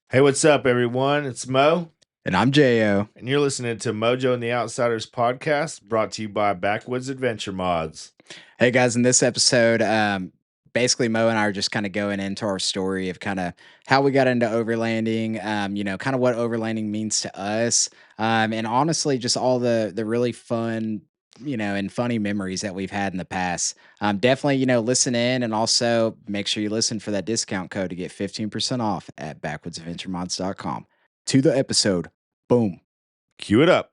Hey, what's up, everyone? It's Mo, And I'm J.O. and you're listening to Mojo and the Outsiders podcast, brought to you by Backwoods Adventure Mods. Hey guys, in this episode, basically Mo and I are just kind of going into our story of kind of how we got into overlanding, kind of what overlanding means to us, and honestly, just all the really fun, and funny memories that we've had in the past. Definitely, listen in and also make sure you listen for that discount code to get 15% off at backwoodsadventuremods.com. To the episode. Boom. Cue it up.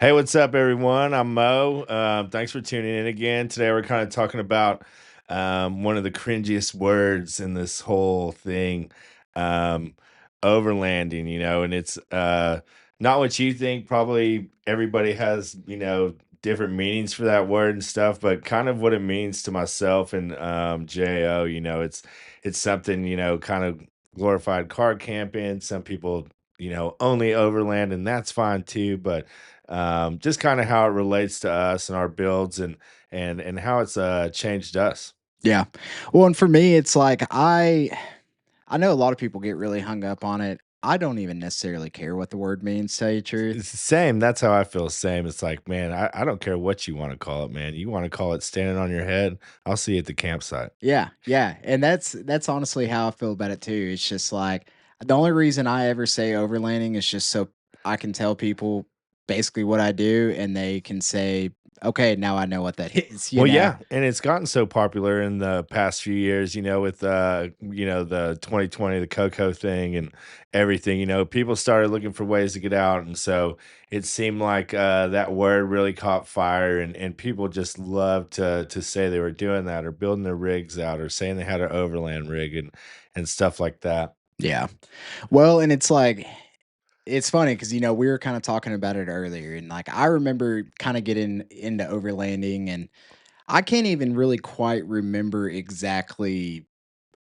Hey, what's up, everyone? I'm Mo. Thanks for tuning in again. Today, we're kind of talking about one of the cringiest words in this whole thing, um, overlanding, and it's not what you think. Probably everybody has, different meanings for that word and stuff, but kind of what it means to myself and J.O., it's something, kind of glorified car camping. Some people, only overland, and that's fine too, but just kind of how it relates to us and our builds and how it's changed us. Yeah. Well, and for me, it's like I know a lot of people get really hung up on it. I don't even necessarily care what the word means, to tell you the truth. It's the same. That's how I feel. Same. It's like, man, I don't care what you want to call it, man. You want to call it standing on your head? I'll see you at the campsite. Yeah, yeah. And that's honestly how I feel about it too. It's just like the only reason I ever say overlanding is just so I can tell people basically what I do and they can say, okay, now I know what that is, Well, yeah, and it's gotten so popular in the past few years, with the 2020 the Coco thing and everything, people started looking for ways to get out, and so it seemed like that word really caught fire, and people just loved to say they were doing that or building their rigs out or saying they had an overland rig and stuff like that. Yeah. Well, and it's like it's funny because we were kind of talking about it earlier, and like I remember kind of getting into overlanding, and I can't even really quite remember exactly,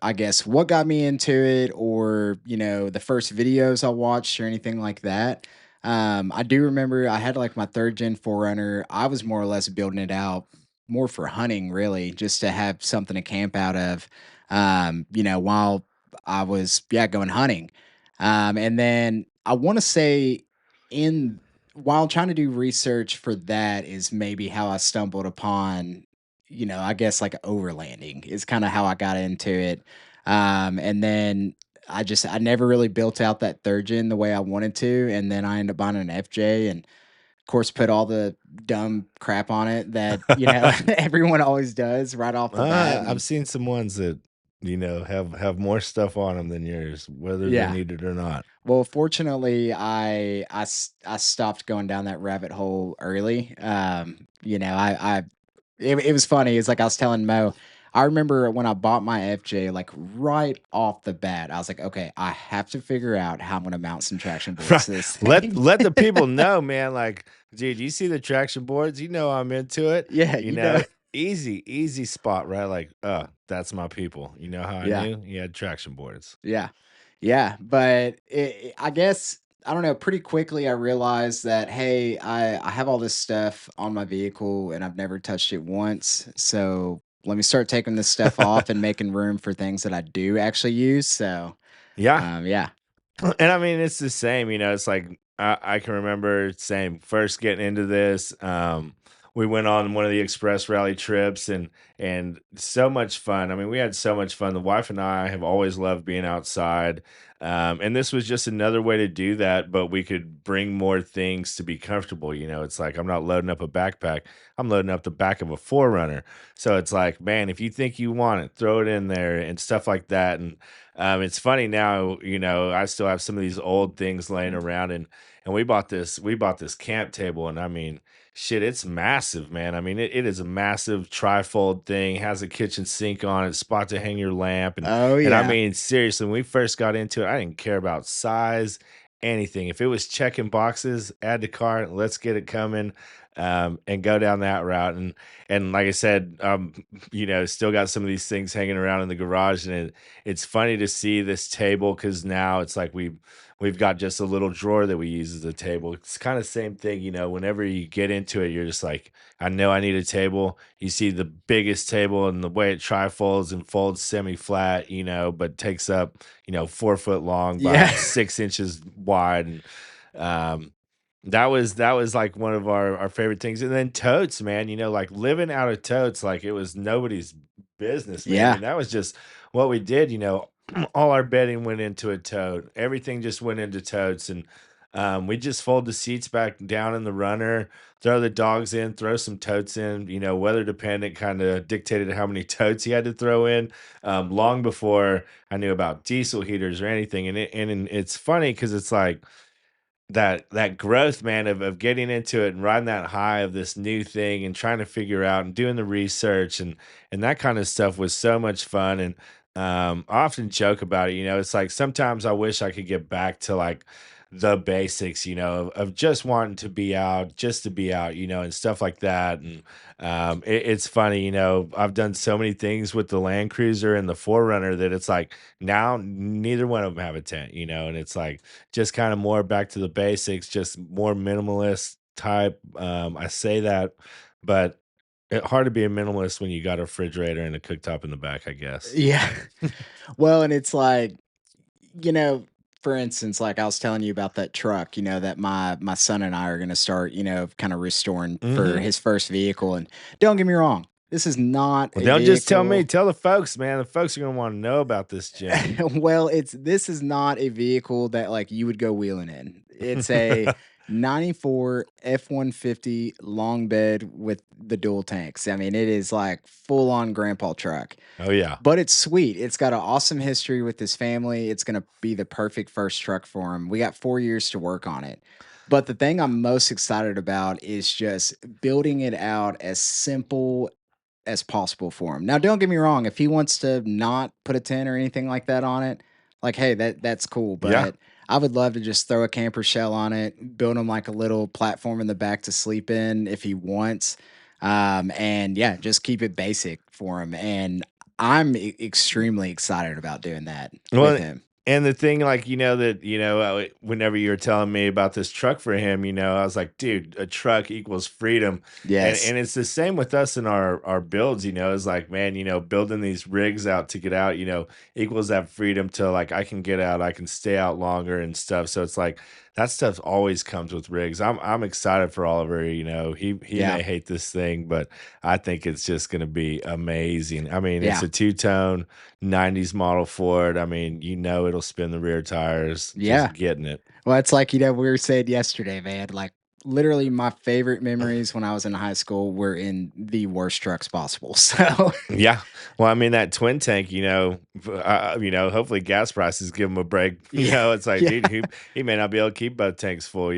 I guess, what got me into it or, the first videos I watched or anything like that. I do remember I had like my third gen Forerunner. I was more or less building it out more for hunting, really, just to have something to camp out of, while I was, yeah, going hunting. And then I want to say, in while trying to do research for that, is maybe how I stumbled upon, I guess like overlanding is kind of how I got into it. And then I never really built out that third gen the way I wanted to. And then I ended up buying an FJ and of course put all the dumb crap on it that, everyone always does right off the bat. I've And seen some ones that have more stuff on them than yours, whether they yeah. need it or not. Well, fortunately, I stopped going down that rabbit hole early. It was funny. It's like I was telling Mo, I remember when I bought my FJ, like right off the bat, I was like, okay, I have to figure out how I'm gonna mount some traction boards Right. to this Let thing. let the people know, man. Like, dude, you see the traction boards? You know I'm into it. Yeah, You know, easy spot, right? Like, that's my people. You know how I yeah, knew? He had traction boards. yeah, yeah. But I guess I don't know. Pretty quickly, I realized that hey, I have all this stuff on my vehicle and I've never touched it once. So let me start taking this stuff off and making room for things that I do actually use. So Yeah. yeah. And I mean, it's the same, it's like I can remember same first getting into this. We went on one of the express rally trips and so much fun. I mean, we had so much fun. The wife and I have always loved being outside. And this was just another way to do that, but we could bring more things to be comfortable. It's like I'm not loading up a backpack, I'm loading up the back of a Forerunner. So it's like, man, if you think you want it, throw it in there and stuff like that. And it's funny now, I still have some of these old things laying around and we bought this camp table and I mean, shit, it's massive, man. I mean, it is a massive trifold thing, has a kitchen sink on it, spot to hang your lamp Oh and I yeah. mean, seriously, when we first got into it, I didn't care about size, anything. If it was checking boxes, add to cart, let's get it coming. and go down that route. And like I said, still got some of these things hanging around in the garage, and it's funny to see this table because now it's like we've got just a little drawer that we use as a table. It's kind of same thing, whenever you get into it, you're just like, I know I need a table. You see the biggest table and the way it trifolds and folds semi-flat, but takes up, 4 foot long Yeah. by 6 inches wide. And um that was like one of our favorite things. And then totes, man, like living out of totes, like it was nobody's business, man. I Yeah. mean, that was just what we did, all our bedding went into a tote. Everything just went into totes. And we just fold the seats back down in the runner, throw the dogs in, throw some totes in, weather dependent, kind of dictated how many totes you had to throw in. Long before I knew about diesel heaters or anything. And it's funny because it's like that growth, man, of getting into it and riding that high of this new thing and trying to figure out and doing the research and that kind of stuff was so much fun. And I often joke about it, it's like sometimes I wish I could get back to like the basics, of just wanting to be out, just to be out, and stuff like that. And it's funny, I've done so many things with the Land Cruiser and the Forerunner that it's like now neither one of them have a tent, and it's like just kind of more back to the basics, just more minimalist type. I say that, but hard to be a minimalist when you got a refrigerator and a cooktop in the back, I guess. Yeah. Well, and it's like, you know, for instance, like I was telling you about that truck, that my son and I are gonna start, kind of restoring for Hmm. his first vehicle. And don't get me wrong, this is not Well, a don't just tell me, vehicle. tell the folks, man. The folks are gonna want to know about this gem. Well, this is not a vehicle that like you would go wheeling in. It's a 94 F-150 long bed with the dual tanks. I mean, it is like full on grandpa truck. Oh yeah, But it's sweet. It's got an awesome history with his family. It's gonna be the perfect first truck for him. We got 4 years to work on it. But the thing I'm most excited about is just building it out as simple as possible for him. Now, don't get me wrong, if he wants to not put a tent or anything like that on it, like, hey, that's cool. yeah. But I would love to just throw a camper shell on it, build him like a little platform in the back to sleep in if he wants. And yeah, just keep it basic for him. And I'm extremely excited about doing that with Well, him. and the thing, like, that, whenever you were telling me about this truck for him, I was like, dude, a truck equals freedom. And Yes. and it's the same with us in our builds, it's like, man, building these rigs out to get out, equals that freedom to like I can get out, I can stay out longer and stuff. So it's like that stuff always comes with rigs. I'm excited for Oliver, he Yeah. may hate this thing, but I think it's just gonna be amazing. I mean, it's Yeah. a two-tone 90s model Ford. I mean, it'll spin the rear tires, Yeah. just getting it. Well, it's like, we were saying yesterday, man. Like, literally, my favorite memories when I was in high school were in the worst trucks possible. So, Yeah. Well, I mean, that twin tank, hopefully gas prices give him a break. yeah, It's like, yeah, dude, he may not be able to keep both tanks full,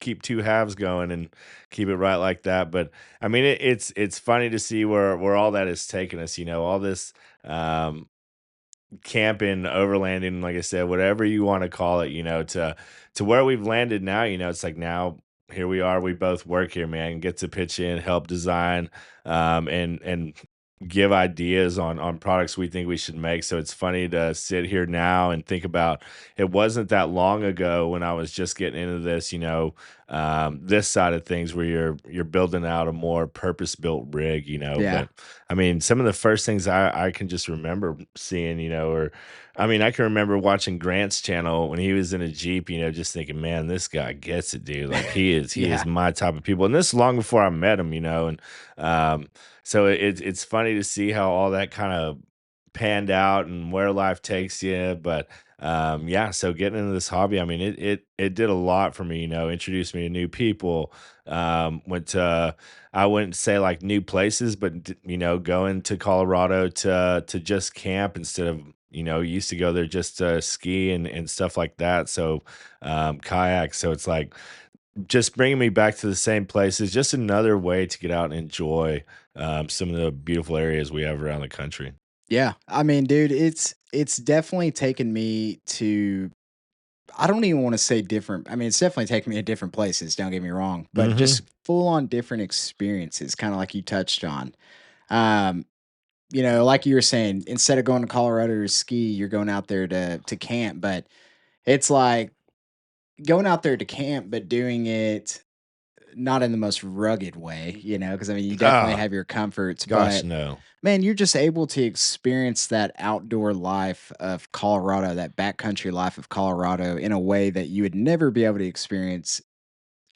keep two halves going and keep it right like that. But I mean, it's funny to see where all that has taken us, all this um camping, overlanding, like I said, whatever you want to call it, to where we've landed now, it's like now here we are, we both work here, man, get to pitch in, help design, and give ideas on products we think we should make. So it's funny to sit here now and think about it wasn't that long ago when I was just getting into this, this side of things where you're building out a more purpose built rig, yeah, but I mean, some of the first things I can just remember seeing, or I mean, I can remember watching Grant's channel when he was in a Jeep, just thinking, man, this guy gets it, dude. Like he is yeah, my type of people. And this long before I met him, and so it's funny to see how all that kind of panned out and where life takes you. But yeah, so getting into this hobby, I mean, it did a lot for me, introduced me to new people. Went to I wouldn't say like new places, but going to Colorado to just camp instead of used to go there just to ski and stuff like that. So kayak. So it's like just bringing me back to the same places. Just another way to get out and enjoy some of the beautiful areas we have around the country. yeah. I mean, dude, it's definitely taken me to. I don't even wanna say different. I mean, it's definitely taken me to different places, don't get me wrong, but Mhm. just full on different experiences, kinda like you touched on. Um, you know, like you were saying, instead of going to Colorado to ski, you're going out there to camp, but it's like going out there to camp, but doing it not in the most rugged way, you know, because I mean, you definitely Ah, have your comforts, gosh, but no. man, you're just able to experience that outdoor life of Colorado, that backcountry life of Colorado in a way that you would never be able to experience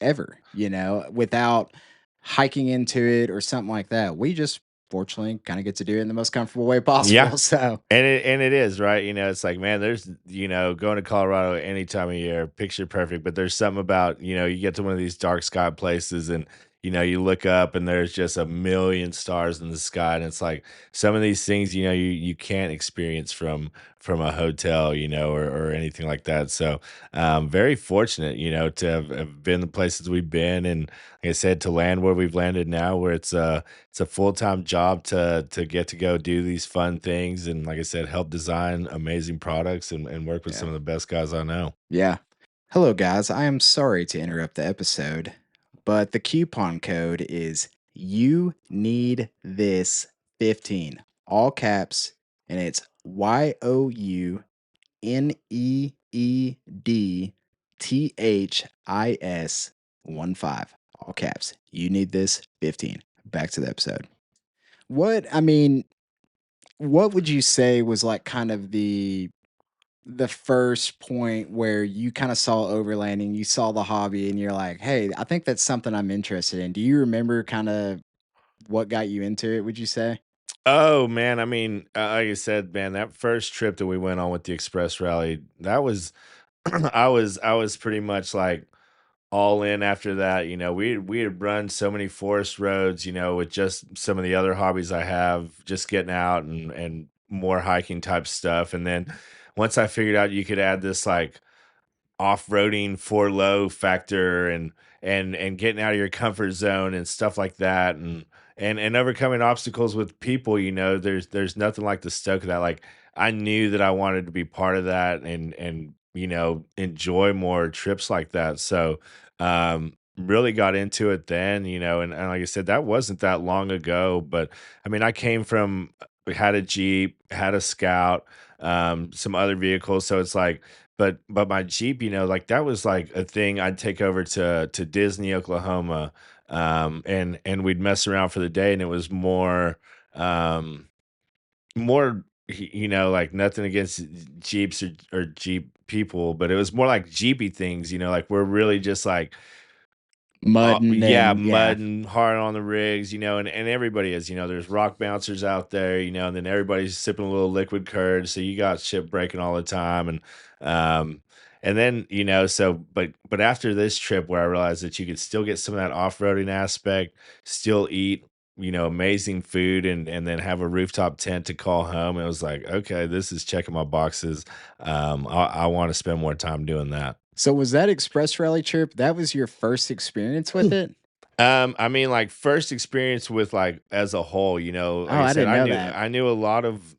ever, you know, without hiking into it or something like that. We just fortunately kind of get to do it in the most comfortable way Yeah. possible. So, And it is, right? You know, it's like, man, there's going to Colorado any time of year, picture perfect, but there's something about, you get to one of these dark sky places and you look up and there's just a million stars in the sky. And it's like some of these things, you can't experience from a hotel, or anything like that. So very fortunate, to have been the places we've been and like I said, to land where we've landed now, where it's a full-time job to get to go do these fun things and like I said, help design amazing products and work with yeah. some of the best guys I know. Yeah. Hello, guys. I am sorry to interrupt the episode, but the coupon code is you need this 15, all caps, and it's YOUNEEDTHIS 15, all caps. You need this 15. Back to the episode. I mean, what would you say was like kind of the first point where you kinda saw overlanding, you saw the hobby, and you're like, "Hey, I think that's something I'm interested in." Do you remember kinda what got you into it, would you say? Oh man, I mean, like I said, man, that first trip that we went on with the Express Rally, that was I was pretty much like all in after that. We had run so many forest roads, with just some of the other hobbies I have, just getting out and more hiking type stuff. And then once I figured out you could add this like off-roading for low factor and getting out of your comfort zone and stuff like that and overcoming obstacles with people, there's nothing like the stoke of that. Like I knew that I wanted to be part of that and enjoy more trips like that. So really got into it then, and like I said, that wasn't that long ago. But I mean, I came from had a Jeep, had a Scout, some other vehicles. So it's like but my Jeep, like that was like a thing I'd take over to Disney, Oklahoma, and we'd mess around for the day, and it was um, more, like nothing against Jeeps or Jeep people, but it was more like Jeepy things, like we're really just like Mudding yeah, and yeah. mudding hard on the rigs, and everybody is, there's rock bouncers out there, and then everybody's sipping a little liquid courage, so you got shit breaking all the time, um, and then but after this trip where I realized that you could still get some of that off roading aspect, still eat, amazing food, and then have a rooftop tent to call home. It was like, okay, this is checking my boxes. I want to spend more time doing that. So was that express rally trip, that was your first experience with it? I mean, like first experience with like as a whole, Oh, like I I said, didn't I know knew that. I knew a lot of,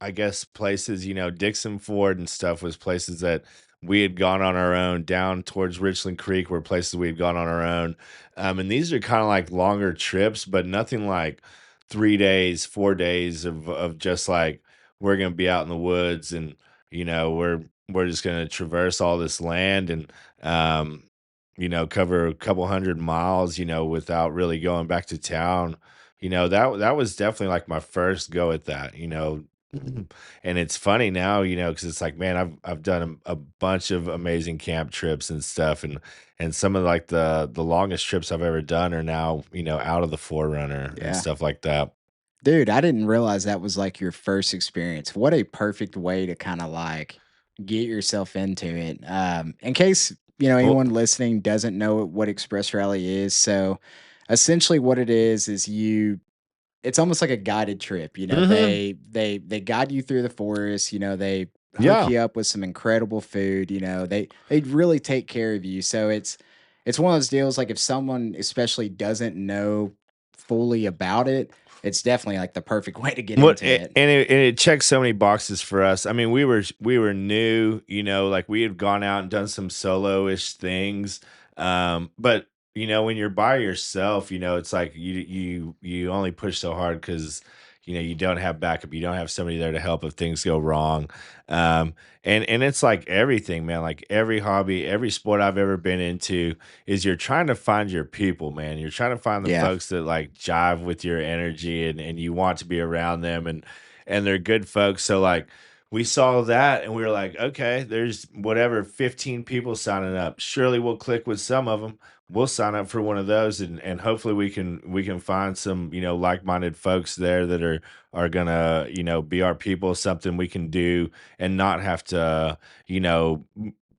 I guess, places, Dixon Ford and stuff was places that we had gone on our own. Down towards Richland Creek were places we had gone on our own. And these are kind of like longer trips, but nothing like 3 days, 4 days of just like we're gonna be out in the woods and we're just gonna traverse all this land and um cover a couple hundred miles, without really going back to town. That was definitely like my first go at that. And it's funny now, because it's like, man, I've done a bunch of amazing camp trips and stuff, and some of like the longest trips I've ever done are now, out of the Forerunner and Yeah. stuff like that. Dude, I didn't realize that was, like, your first experience. What a perfect way to kinda, like, get yourself into it. In case, Well, anyone listening doesn't know what Express Rally is, so, essentially what it is it's almost like a guided trip, hmm they guide you through the forest, they hook yeah. you up with some incredible food, they really take care of you, so it's one of those deals, like, if someone especially doesn't know fully about it, it's definitely like the perfect way to get What into it. and it checked so many boxes for us. I mean, we were new, you know, like we had gone out and done some solo-ish things. But you know, when you're by yourself, you know, it's like you only push so hard because you know you don't have backup, you don't have somebody there to help if things go wrong. Um, and it's like everything, man. Like every hobby, every sport I've ever been into, is you're trying to find your people, man. You're trying to find the Yeah. folks that like jive with your energy and you want to be around them and they're good folks. So like we saw that and we were like, okay, there's whatever 15 people signing up. Surely we'll click with some of them. We'll sign up for one of those and hopefully we can find some, you know, like-minded folks there that are gonna, you know, be our people, something we can do and not have to, you know,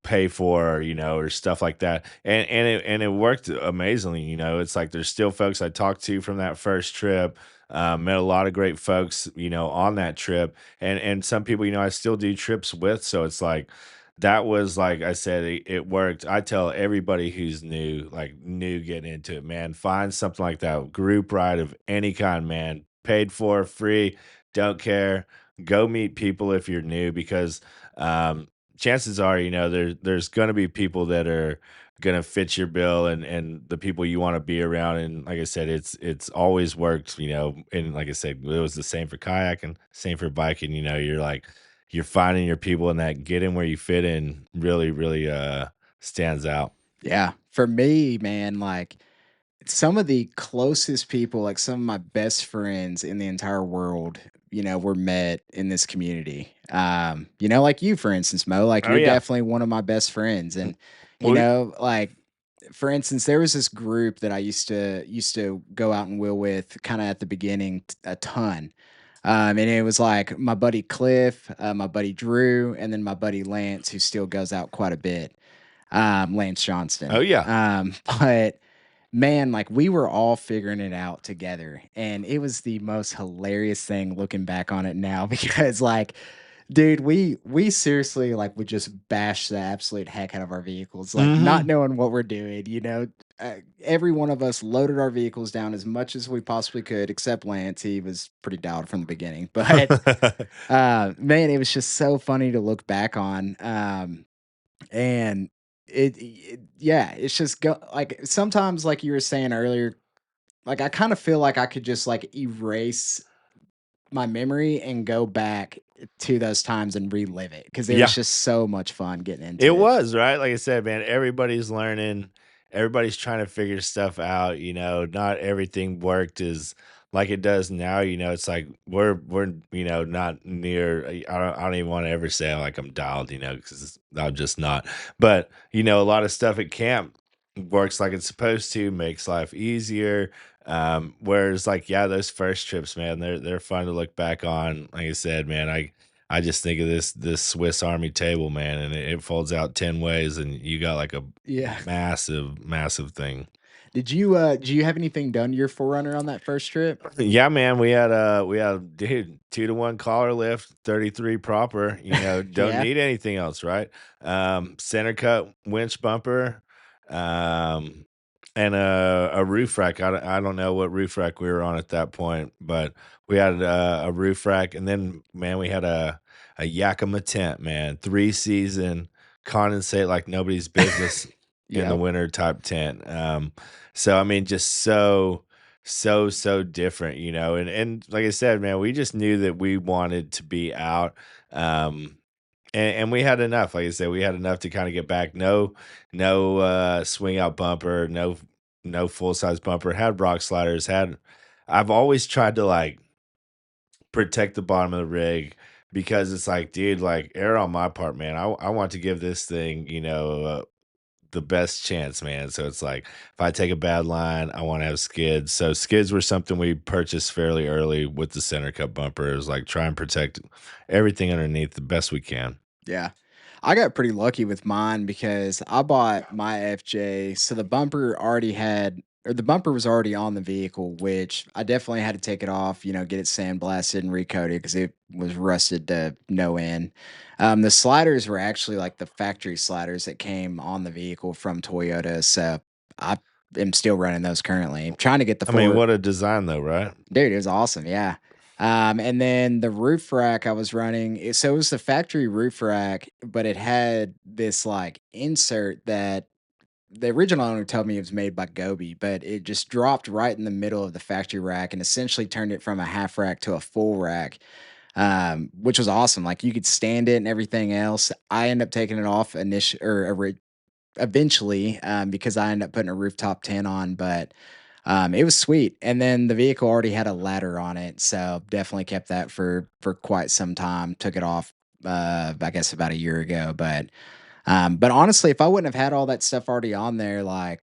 pay for, you know, or stuff like that. And it worked amazingly, you know. It's like there's still folks I talked to from that first trip. Met a lot of great folks, you know, on that trip, and some people, you know, I still do trips with. So it's like that was like I said, it worked. I tell everybody who's new, like new, getting into it, man, find something like that group ride of any kind, man, paid for, free, don't care. Go meet people if you're new because um, chances are, you know, there's gonna be people that are gonna fit your bill and the people you want to be around. And like I said, it's always worked, you know. And like I said, it was the same for kayaking, same for biking. You know, you're like you're finding your people and that get in where you fit in really, really stands out. Yeah. For me, man, like some of the closest people, like some of my best friends in the entire world, were met in this community. Like you, for instance, Mo, like Oh you're yeah. definitely one of my best friends. And, Well, like for instance, there was this group that I used to go out and wheel with kind of at the beginning a ton. And it was like my buddy Cliff, my buddy Drew, and then my buddy Lance, who still goes out quite a bit. Lance oh Johnston. yeah. But man, like we were all figuring it out together. And it was the most hilarious thing looking back on it now because like dude, we seriously like would just bash the absolute heck out of our vehicles, like not Hmm. knowing what we're doing, every one of us loaded our vehicles down as much as we possibly could, except Lance. He was pretty dialed from the beginning. But man, it was just so funny to look back on. And yeah, it's just like sometimes, like you were saying earlier, like I kind of feel like I could just like erase my memory and go back to those times and relive it because it was Yeah. just so much fun getting It into it. was, right? Like I said, man, everybody's learning. Everybody's trying to figure stuff out, you know, not everything worked as like it does now, you know. It's like we're, you know, not near I don't even want to ever say like I'm dialed, you know, cuz I'm just not. But, you know, a lot of stuff at camp works like it's supposed to, makes life easier. Whereas like yeah, those first trips, man, they're fun to look back on. Like I said, man, I just think of this Swiss Army table, man, and it folds out 10 ways, and you got like a Yeah. massive, massive thing. Did you have anything done to your Forerunner on that first trip? Yeah, man, we had dude 2-to-1 collar lift, 33 proper. You know, don't Yeah. need anything else, right? Center cut winch bumper, um, and a roof rack. I don't know what roof rack we were on at that point, but we had a roof rack, and then man, we had a Yakima tent, man, 3 season condensate like nobody's business in the Yep. winter type tent. So I mean, just so different, you know. And like I said, man, we just knew that we wanted to be out. Um and we had enough. Like I said, we had enough to kind of get back. No swing out bumper, no full size bumper, had rock sliders, had I've always tried to like protect the bottom of the rig because it's like, dude, like err on my part, man. I want to give this thing, you know, the best chance, man. So it's like if I take a bad line, I want to have skids. So skids were something we purchased fairly early with the center cut bumper. It was like try and protect everything underneath the best we can. Yeah. I got pretty lucky with mine because I bought my FJ, so the bumper was already on the vehicle, which I definitely had to take it off, get it sandblasted and recoated because it was rusted to no end. The sliders were actually like the factory sliders that came on the vehicle from Toyota. So I am still running those currently. I'm trying to get the I mean, 4. what a design though, right? Dude, it was awesome, yeah. And then the roof rack I was running, so it was the factory roof rack, but it had this, like, insert that the original owner told me it was made by Gobi, but it just dropped right in the middle of the factory rack and essentially turned it from a half rack to a full rack, which was awesome. Like, you could stand it and everything else. I ended up taking it off eventually, because I ended up putting a rooftop tent on, but it was sweet. And then the vehicle already had a ladder on it, so definitely kept that for quite some time. Took it off, I guess about a year ago, but honestly, if I wouldn't have had all that stuff already on there, like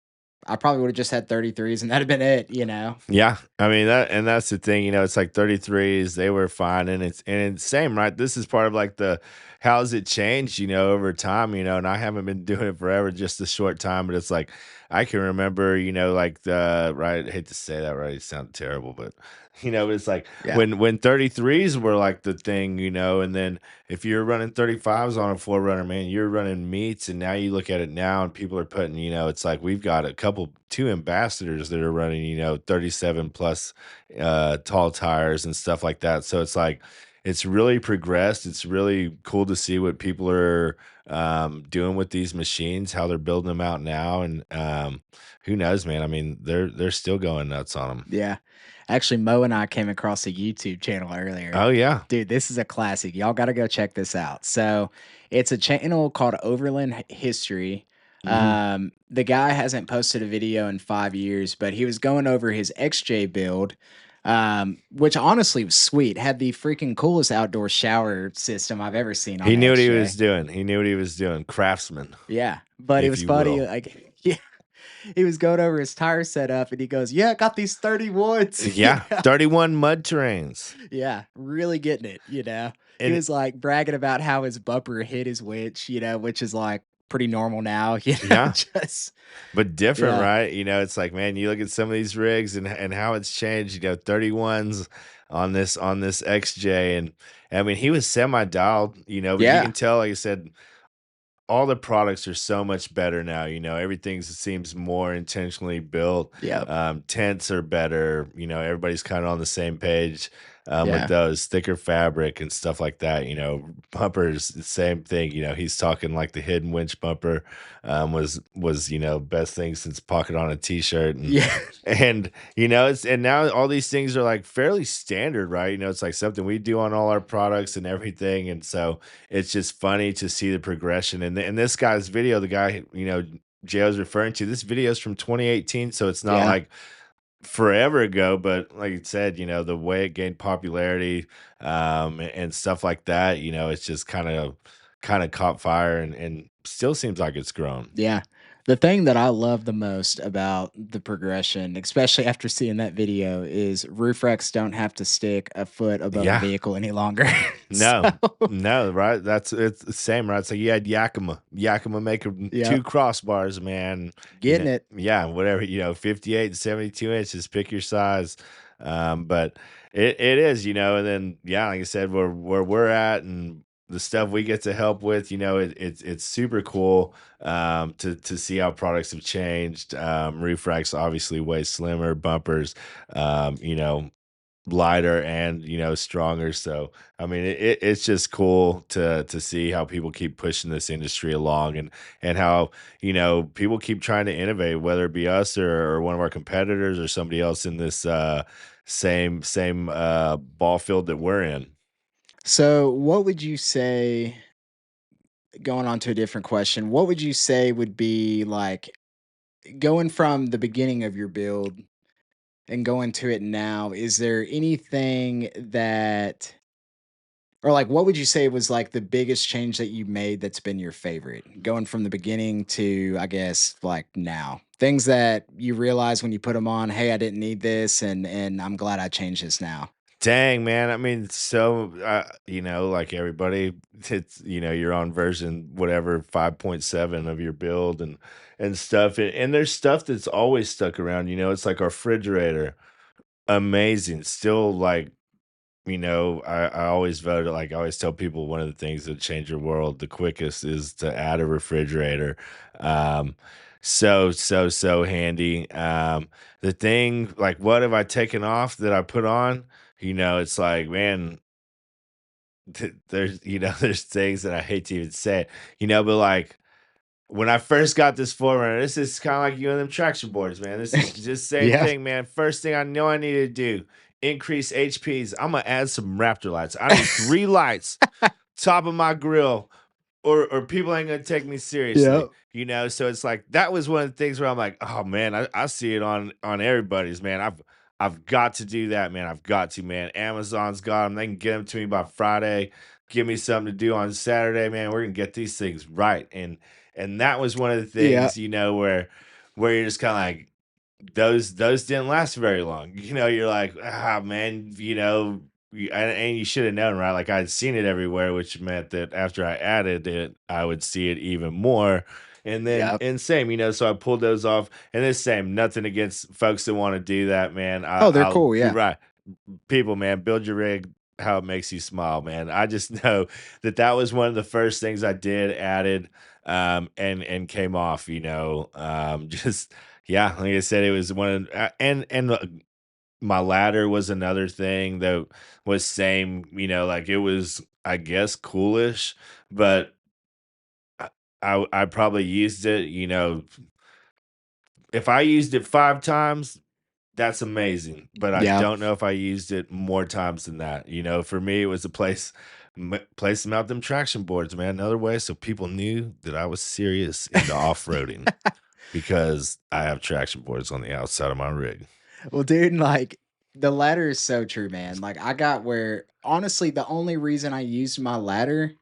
I probably would have just had 33s and that'd have been it, you know? Yeah, I mean that's the thing, it's like 33s, they were fine, and it's same, right? This is part of like the how's it changed, over time, and I haven't been doing it forever, just a short time, but it's like I can remember, like the right, I hate to say that, right? It sounds terrible, but it's like Yeah. when 33s were like the thing, and then if you're running 35s on a forerunner, man, you're running meats, and now you look at it now and people are putting, it's like we've got two ambassadors that are running, 37 plus tall tires and stuff like that. So it's like it's really progressed. It's really cool to see what people are doing with these machines, how they're building them out now, and who knows, man? I mean, they're still going nuts on them. Yeah. Actually, Mo and I came across a YouTube channel earlier. Oh yeah. Dude, this is a classic. Y'all got to go check this out. So, it's a channel called History. Hmm. The guy hasn't posted a video in 5 years, but he was going over his XJ build, which honestly was sweet. Had the freaking coolest outdoor shower system I've ever seen on He a knew what he XJ. was doing. He knew what he was doing. Craftsman, Yeah, but it if was you funny, will. like, yeah, he was going over his tire setup and he goes, "Yeah, I got these 31s," you Yeah, know? 31 mud terrains. Yeah, really getting it, you know? He And was, like, bragging about how his bumper hit his winch, which is, like, pretty normal now, yeah, just but different, yeah, right? It's like, man, you look at some of these rigs and how it's changed, 31s on this XJ, and I mean, he was semi-dialed, but you yeah, can tell, like I said, all the products are so much better now. Everything seems more intentionally built. yep, Tents are better. Everybody's kind of on the same page with yeah, those thicker fabric and stuff like that. Bumpers, the same thing. He's talking like the hidden winch bumper was best thing since pocket on a t-shirt, yeah, and and now all these things are like fairly standard, right? It's like something we do on all our products and everything, and so it's just funny to see the progression. And in this guy's video, the guy, J.O. is referring to, this video is from 2018, so it's not yeah, like forever ago, but like you said, the way it gained popularity, and stuff like that, it's just kind of caught fire, and still seems like it's grown. yeah. The thing that I love the most about the progression, especially after seeing that video, is roof racks don't have to stick a foot above the Yeah. vehicle any longer. So, No, no, right? It's the same, right? So you had Yakima. Yakima making yep, two crossbars, man. getting it. Yeah, whatever, 58 and 72 inches, pick your size. But it is, and then yeah, like I said, where we're at and the stuff we get to help with, it's super cool to see how products have changed. Roof racks obviously way slimmer, bumpers, lighter and stronger. So I mean, it's just cool to see how people keep pushing this industry along, and how people keep trying to innovate, whether it be us or one of our competitors or somebody else in this same ball field that we're in. So, what would you say, going on to a different question, what would you say would be like going from the beginning of your build and going to it now? Is there anything that, or like, what would you say was like the biggest change that you made that's been your favorite? Going from the beginning to, I guess, like now. Things that you realize when you put them on, hey, I didn't need this, and I'm glad I changed this now. Dang, man. I mean, so, like everybody, it's, you're on version whatever 5.7 of your build and stuff. And there's stuff that's always stuck around, it's like our refrigerator. Amazing. Still like I always voted like I always tell people one of the things that change your world the quickest is to add a refrigerator. Um, so handy. The thing like what have I taken off that I put on? It's like, man, there's there's things that I hate to even say, but like when I first got this forerunner, this is kind of like you and them traction boards, man. This is just same Yeah. thing, man. First thing I know I need to do, increase HPs. I'm gonna add some Raptor lights. I need 3 lights, top of my grill, or people ain't gonna take me seriously. Yep. So it's like that was one of the things where I'm like, oh man, I see it on everybody's, man. I've got to do that, man. I've got to, man. Amazon's got them. They can get them to me by Friday. Give me something to do on Saturday, man. We're gonna get these things right. And that was one of the Yeah. things, where you're just kind of like, those didn't last very long. You're like, ah, man, and you should have known, right? Like I'd seen it everywhere, which meant that after I added it, I would see it even more. Yep. And same, so I pulled those off. And the same, nothing against folks that want to do that, man. Oh, they're I'll cool, you're yeah. right. People, man, build your rig how it makes you smile, man. I just know that that was one of the first things I did added, and came off, just yeah, like I said, it was one of my ladder was another thing that was same, like it was, I guess, coolish, but I I probably used it, if I used it 5 times, that's amazing, but I Yeah. don't know if I used it more times than that. For me, it was a place to mount them traction boards, man. Another way so people knew that I was serious into off-roading because I have traction boards on the outside of my rig. Well, dude, like the ladder is so true, man. Like I got where honestly the only reason I used my ladder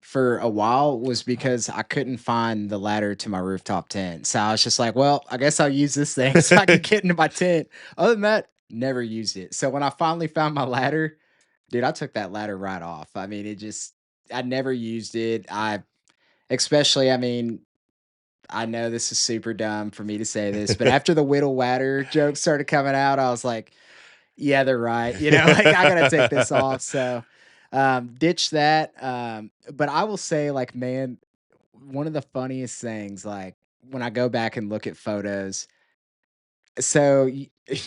for a while was because I couldn't find the ladder to my rooftop tent. So I was just like, well, I guess I'll use this thing so I can get into my tent. Other than that, never used it. So when I finally found my ladder, dude, I took that ladder right off. I mean, I never used it. I mean, I know this is super dumb for me to say this, but after the whittle ladder joke started coming out, I was like, yeah, they're right. Like I gotta take this off. So ditch that. But I will say, like, man, one of the funniest things, like when I go back and look at photos, so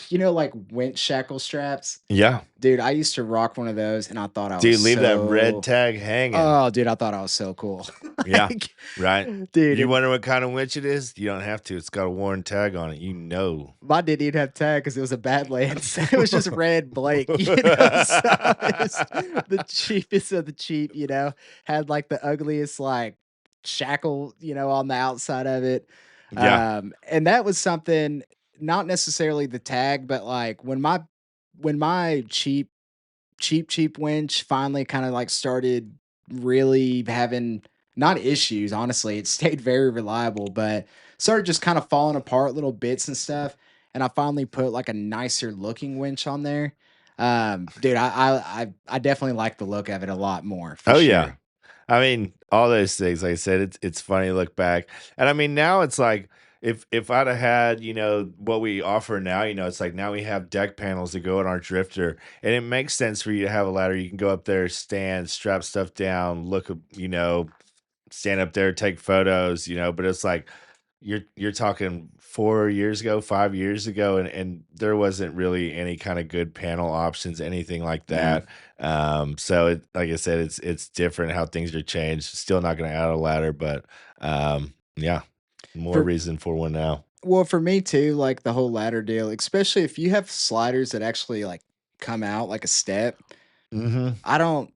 like winch shackle straps. Yeah. Dude, I used to rock one of those and I thought I was Dude, leave that red so tag hanging. oh, dude, I thought I was so cool. Yeah, Like, right. dude, You and wonder what kind of winch it is? You don't have to. It's got a worn tag on it. You know. mine didn't even have tag because it was a Badlands. It was just red Blake, so it's the cheapest of the cheap, had like the ugliest like shackle, on the outside of it. Yeah. And that was something, not necessarily the tag, but like when my cheap winch finally kind of like started really having not issues, honestly. It stayed very reliable, but started just kind of falling apart little bits and stuff. And I finally put like a nicer looking winch on there. Dude, I definitely like the look of it a lot more for Oh, yeah. sure. I mean, all those things, like I said, it's funny to look back. And I mean, now it's like if I'd have had, what we offer now, it's like now we have deck panels that go in our drifter, and it makes sense for you to have a ladder. You can go up there, stand, strap stuff down, stand up there, take photos, but it's like you're talking 4 years ago, 5 years ago, and there wasn't really any kind of good panel options, anything like Yeah. that. So like I said, it's different how things are changed. Still not gonna add a ladder, but yeah, more For reason for one now. Well, for me too, like the whole ladder deal, especially if you have sliders that actually like come out like a step. Mhm. I don't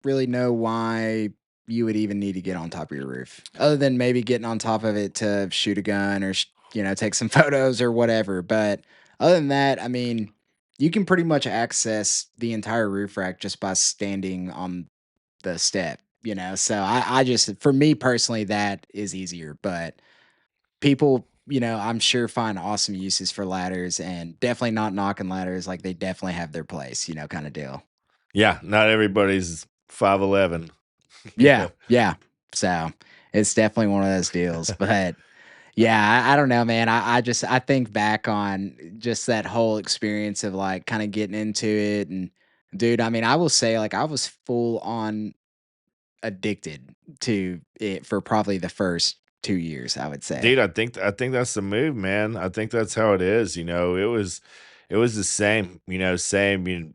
really know why you would even need to get on top of your roof, other than maybe getting on top of it to shoot a gun or take some photos or whatever. But other than that, I mean, you can pretty much access the entire roof rack just by standing on the step. So I just, for me personally, that is easier. But people, I'm sure find awesome uses for ladders, and definitely not knocking ladders. Like they definitely have their place, kind of deal. Yeah, not everybody's 5'11", you Yeah, know? yeah. So, it's definitely one of those deals, but yeah, I don't know, man. I think back on just that whole experience of like kind of getting into it and Dude, I mean, I will say, like, I was full on addicted to it for probably the first 2 years, I would say. Dude, I think that's the move, man. I think that's how it is, it was the same, same,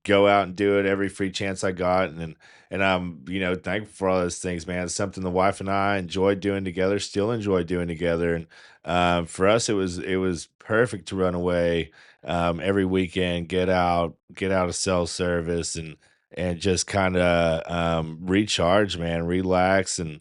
go out and do it every free chance I got, and I'm, thankful for all those things, man. It's something the wife and I enjoy doing together, still enjoy doing together, and for us, it was perfect to run away every weekend, get out of cell service, and just kind of recharge, man, relax, and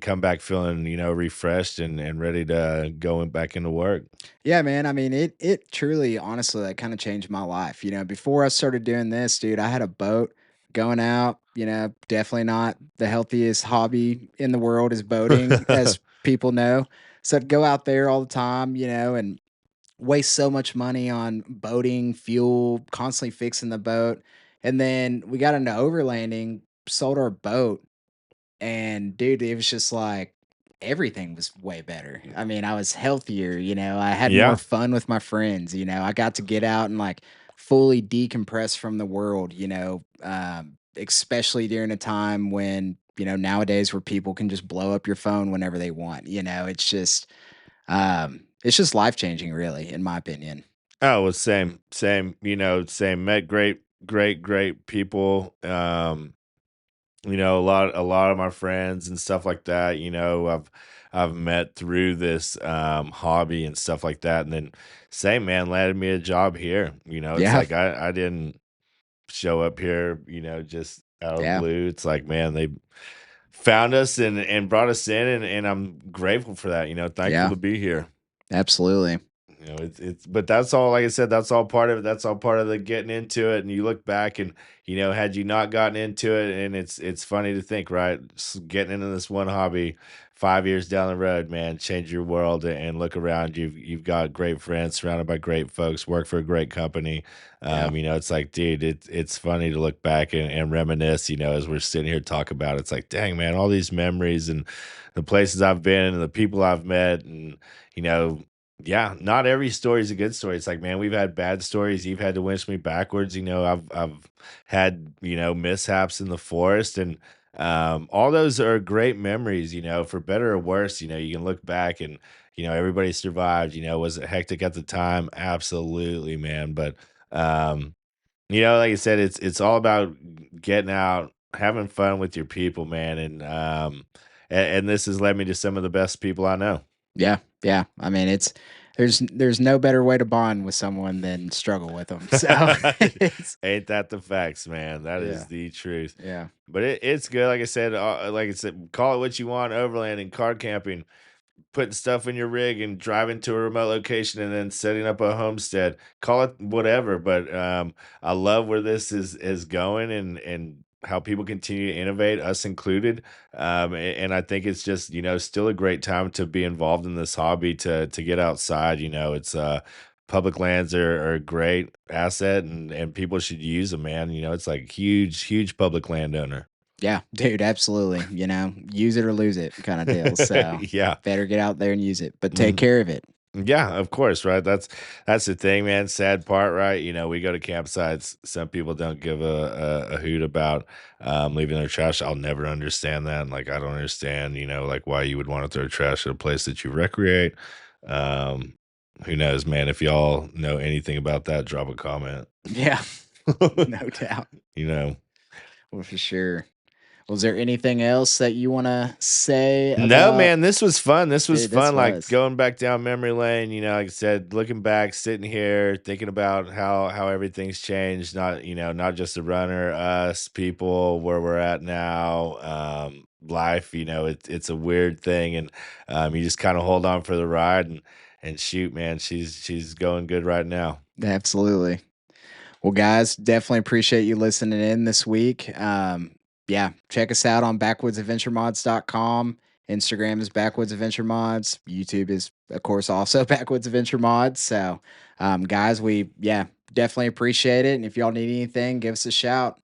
come back feeling refreshed and ready to go back into work. Yeah, man. I mean, it truly, honestly, like kind of changed my life. Before I started doing this, dude, I had a boat going out. Definitely not the healthiest hobby in the world is boating, as people know. So I'd go out there all the time, and waste so much money on boating, fuel, constantly fixing the boat. And then we got into overlanding, sold our boat, and dude, it was just like everything was way better. I mean, I was healthier, I had more Yeah. fun with my friends, I got to get out and like fully decompress from the world, especially during a time when, nowadays where people can just blow up your phone whenever they want, it's just life changing, really, in my opinion. Oh, well, same, same, same. Met great people. A lot of my friends and stuff like that, I've met through this hobby and stuff like that. And then same man landed me a job here. It's Yeah, like I didn't show up here, just out of the yeah, blue. It's like, man, they found us and brought us in, and I'm grateful for that, thankful yeah, to be here. absolutely. But that's all, like I said, that's all part of it. That's all part of the getting into it. And you look back and, had you not gotten into it, and it's funny to think, right? Getting into this one hobby 5 years down the road, man, change your world and look around. You've got great friends, surrounded by great folks, work for a great company. Yeah, It's like, dude, it's funny to look back and reminisce, as we're sitting here talk about it. It's like, dang, man, all these memories and the places I've been and the people I've met, and you know, yeah, not every story is a good story. It's like, man, we've had bad stories. You've had to winch me backwards. I've had, mishaps in the forest, and all those are great memories, for better or worse. You can look back and, everybody survived. Was it hectic at the time? Absolutely, man. But um, like I said, it's all about getting out, having fun with your people, man. And this has led me to some of the best people I know. yeah, yeah. I mean, there's no better way to bond with someone than struggle with them. So it's Ain't that the facts, man? That is yeah, the truth. yeah, But it's good. Like I said, call it what you want, overlanding, car camping, putting stuff in your rig and driving to a remote location and then setting up a homestead. Call it whatever, but I love where this is going, and how people continue to innovate, us included. And I think it's just, still a great time to be involved in this hobby, to get outside. It's public lands are a great asset, and people should use them, man. It's like huge public landowner. yeah, dude, absolutely. Use it or lose it kind of deal. So Yeah. better get out there and use it, but take Mhm. care of it. Yeah, of course, right? That's the thing, man. Sad part, right? We go to campsites. Some people don't give a hoot about leaving their trash. I'll never understand that. Like, I don't understand, like why you would want to throw trash at a place that you recreate. Um, who knows, man? If y'all know anything about that, drop a comment. Yeah, no doubt. you know. Well, for sure. Was there anything else that you want to say No, about? man, this was fun. This was Dude, this fun. Like was. going back down memory lane, like I said, looking back, sitting here, thinking about how everything's changed. Not, not just the runner, us, people, where we're at now. Life, it's a weird thing, and you just kind of hold on for the ride, and shoot, man, she's going good right now. Absolutely. Well, guys, definitely appreciate you listening in this week. Yeah, check us out on backwoodsadventuremods.com. Instagram is Backwoods Adventure Mods. YouTube is, of course, also Backwoods Adventure Mods. So, guys, we, yeah, definitely appreciate it. And if y'all need anything, give us a shout.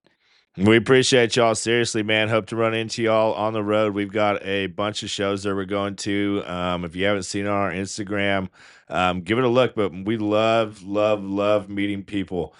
We appreciate y'all. Seriously, man. Hope to run into y'all on the road. We've got a bunch of shows that we're going to. If you haven't seen it on our Instagram, give it a look. But we love meeting people.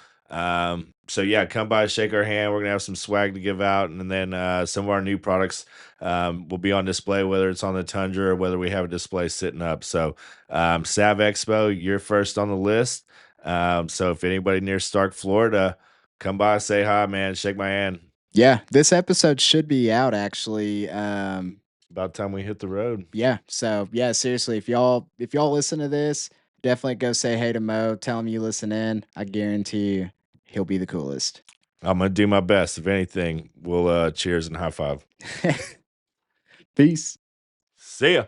So yeah, come by, shake our hand. We're gonna have some swag to give out, and then some of our new products will be on display, whether it's on the Tundra or whether we have a display sitting up. So Sav Expo, you're first on the list. So if anybody near Stark, Florida, come by, say hi, man, shake my hand. Yeah, this episode should be out actually. About time we hit the road. Yeah, so yeah, seriously, if y'all listen to this, definitely go say hey to Mo. Tell him you listen in. I guarantee you, he'll be the coolest. I'm gonna do my best. If anything, we'll cheers and high five. Peace. See ya.